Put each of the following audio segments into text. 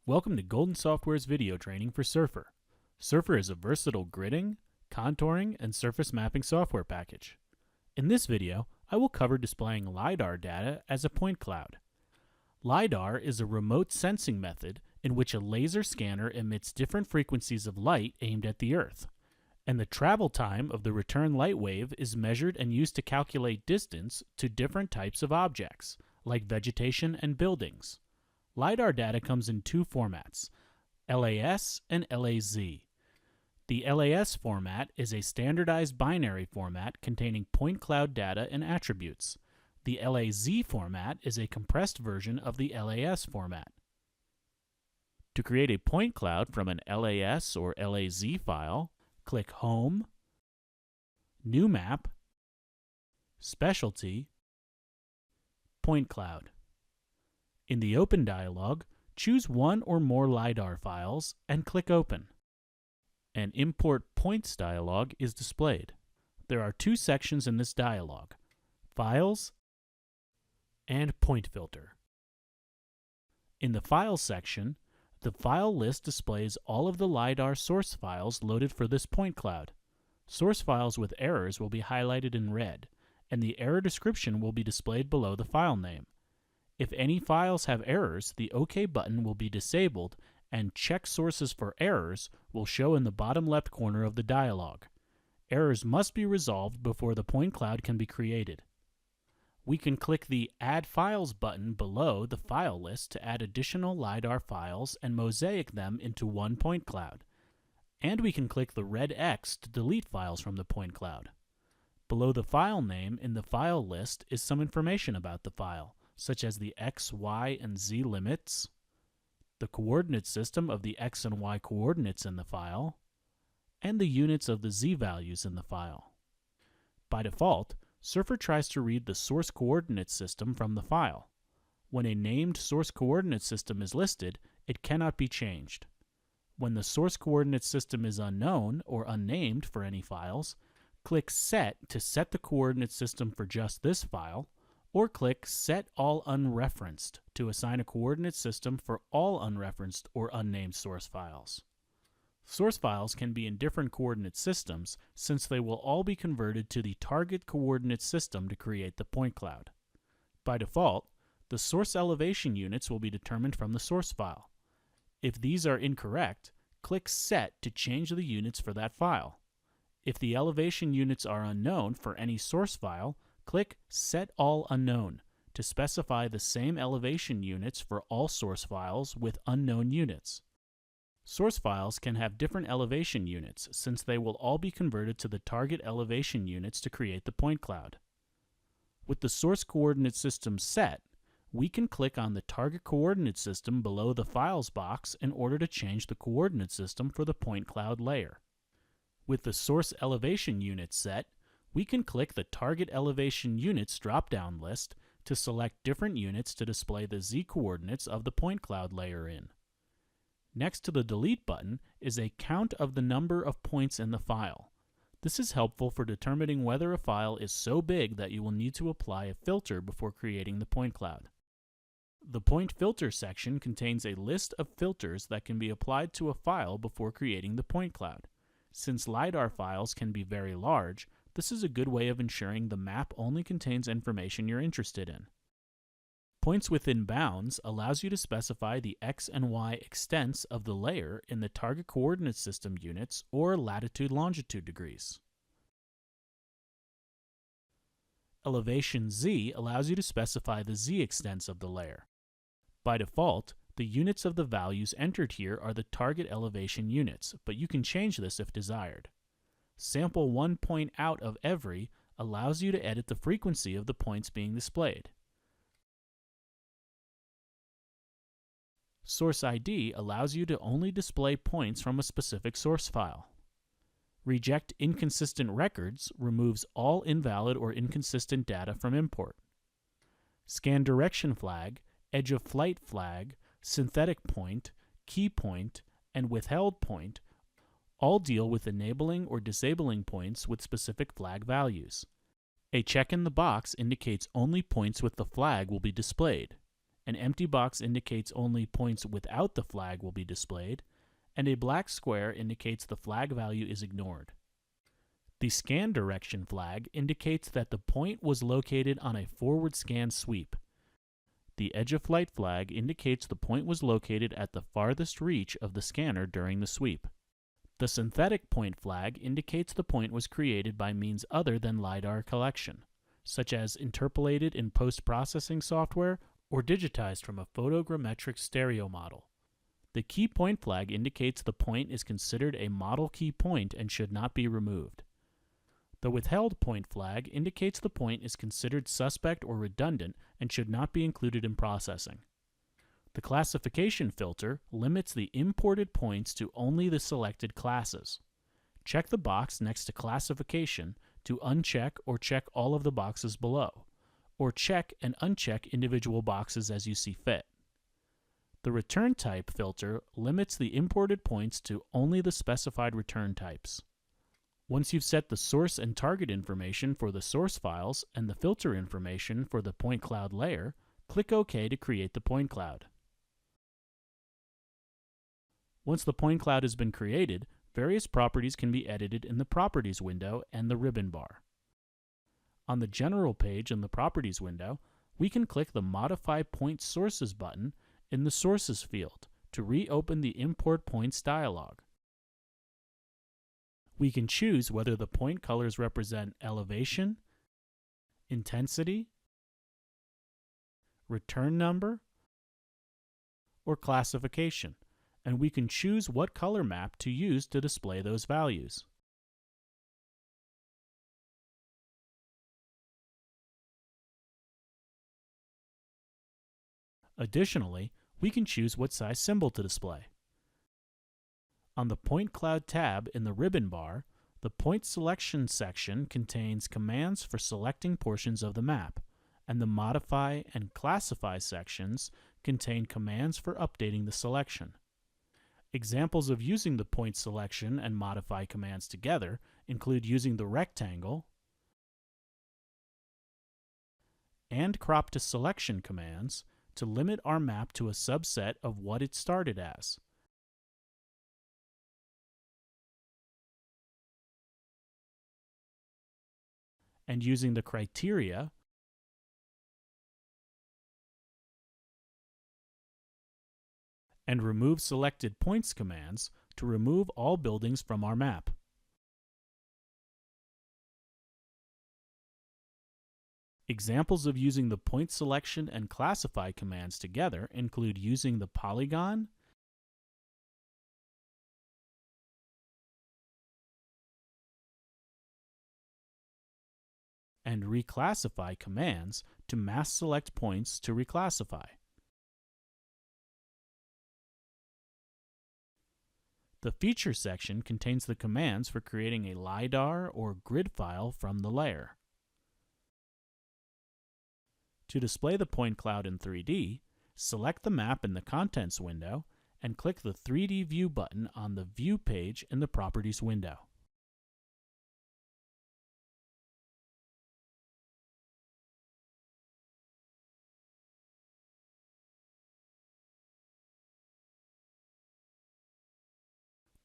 Welcome to Golden Software's video training for Surfer. Surfer is a versatile gridding, contouring, and surface mapping software package. In this video, I will cover displaying LiDAR data as a point cloud. LiDAR is a remote sensing method in which a laser scanner emits different frequencies of light aimed at the Earth, and the travel time of the return light wave is measured and used to calculate distance to different types of objects, like vegetation and buildings. LiDAR data comes in two formats, LAS and LAZ. The LAS format is a standardized binary format containing point cloud data and attributes. The LAZ format is a compressed version of the LAS format. To create a point cloud from an LAS or LAZ file, click Home, New Map, Specialty, Point Cloud. In the Open dialog, choose one or more LiDAR files and click Open. An Import Points dialog is displayed. There are two sections in this dialog, Files and Point Filter. In the Files section, the file list displays all of the LiDAR source files loaded for this point cloud. Source files with errors will be highlighted in red, and the error description will be displayed below the file name. If any files have errors, the OK button will be disabled and Check Sources for Errors will show in the bottom left corner of the dialog. Errors must be resolved before the point cloud can be created. We can click the Add Files button below the file list to add additional LiDAR files and mosaic them into one point cloud. And we can click the red X to delete files from the point cloud. Below the file name in the file list is some information about the file, such as the X, Y, and Z limits, the coordinate system of the X and Y coordinates in the file, and the units of the Z values in the file. By default, Surfer tries to read the source coordinate system from the file. When a named source coordinate system is listed, it cannot be changed. When the source coordinate system is unknown or unnamed for any files, click Set to set the coordinate system for just this file, or click Set All Unreferenced to assign a coordinate system for all unreferenced or unnamed source files. Source files can be in different coordinate systems since they will all be converted to the target coordinate system to create the point cloud. By default, the source elevation units will be determined from the source file. If these are incorrect, click Set to change the units for that file. If the elevation units are unknown for any source file, click Set All Unknown to specify the same elevation units for all source files with unknown units. Source files can have different elevation units since they will all be converted to the target elevation units to create the point cloud. With the source coordinate system set, we can click on the target coordinate system below the Files box in order to change the coordinate system for the point cloud layer. With the source elevation unit set, we can click the Target Elevation Units drop-down list to select different units to display the Z-coordinates of the point cloud layer in. Next to the Delete button is a count of the number of points in the file. This is helpful for determining whether a file is so big that you will need to apply a filter before creating the point cloud. The Point Filter section contains a list of filters that can be applied to a file before creating the point cloud. Since LiDAR files can be very large, this is a good way of ensuring the map only contains information you're interested in. Points within bounds allows you to specify the X and Y extents of the layer in the target coordinate system units or latitude-longitude degrees. Elevation Z allows you to specify the Z extents of the layer. By default, the units of the values entered here are the target elevation units, but you can change this if desired. Sample one point out of every allows you to edit the frequency of the points being displayed. Source ID allows you to only display points from a specific source file. Reject Inconsistent Records removes all invalid or inconsistent data from import. Scan Direction Flag, Edge of Flight Flag, Synthetic Point, Key Point, and Withheld Point all deal with enabling or disabling points with specific flag values. A check in the box indicates only points with the flag will be displayed. An empty box indicates only points without the flag will be displayed, and a black square indicates the flag value is ignored. The scan direction flag indicates that the point was located on a forward scan sweep. The edge of flight flag indicates the point was located at the farthest reach of the scanner during the sweep. The synthetic point flag indicates the point was created by means other than LiDAR collection, such as interpolated in post-processing software or digitized from a photogrammetric stereo model. The key point flag indicates the point is considered a model key point and should not be removed. The withheld point flag indicates the point is considered suspect or redundant and should not be included in processing. The classification filter limits the imported points to only the selected classes. Check the box next to classification to uncheck or check all of the boxes below, or check and uncheck individual boxes as you see fit. The return type filter limits the imported points to only the specified return types. Once you've set the source and target information for the source files and the filter information for the point cloud layer, click OK to create the point cloud. Once the point cloud has been created, various properties can be edited in the Properties window and the ribbon bar. On the General page in the Properties window, we can click the Modify Point Sources button in the Sources field to reopen the Import Points dialog. We can choose whether the point colors represent elevation, intensity, return number, or classification, and we can choose what color map to use to display those values. Additionally, we can choose what size symbol to display. On the Point Cloud tab in the ribbon bar, the Point Selection section contains commands for selecting portions of the map, and the Modify and Classify sections contain commands for updating the selection. Examples of using the Point Selection and Modify commands together include using the rectangle and Crop to Selection commands to limit our map to a subset of what it started as. And using the criteria and remove selected points commands to remove all buildings from our map. Examples of using the Point Selection and Classify commands together include using the polygon and reclassify commands to mass select points to reclassify. The Feature section contains the commands for creating a LiDAR or grid file from the layer. To display the point cloud in 3D, select the map in the Contents window and click the 3D View button on the View page in the Properties window.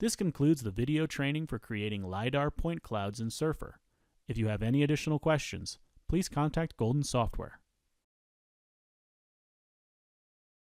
This concludes the video training for creating LiDAR point clouds in Surfer. If you have any additional questions, please contact Golden Software.